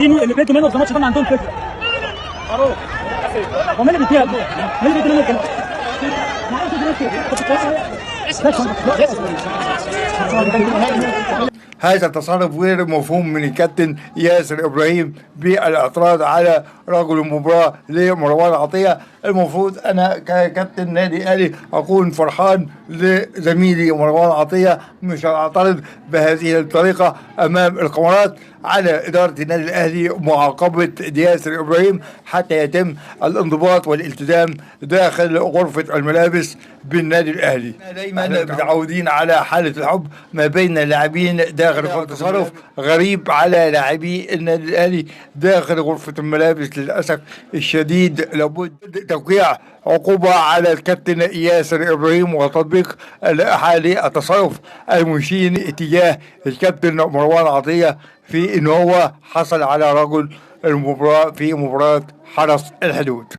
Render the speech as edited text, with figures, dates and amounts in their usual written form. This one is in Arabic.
اللي بيدوا منه في الماتش ده ما عندهم فكره. فاروق هو مين اللي بيديها؟ مين اللي بيدي منه الكلام؟ هذا التصرف غير مفهوم من الكابتن ياسر إبراهيم بالاعتراض على رجل المباراة لمروان عطية. المفروض أنا ككابتن نادي الأهلي أكون فرحان لزميلي مروان عطية، مش هعترض بهذه الطريقة أمام الكاميرات على إدارة النادي الأهلي معاقبة ياسر إبراهيم حتى يتم الانضباط والالتزام داخل غرفة الملابس بالنادي الأهلي. دايما متعودين على حالة الحب ما بين اللاعبين داخل غرفة تصرف غريب على لاعبي النادي الأهلي داخل غرفة الملابس. للأسف الشديد لابد توقيع عقوبة على الكابتن ياسر إبراهيم وتطبيق حالة التصرف المشين اتجاه الكابتن مروان عطية في إن هو حصل على رجل المباراة في مباراة حرس الحدود.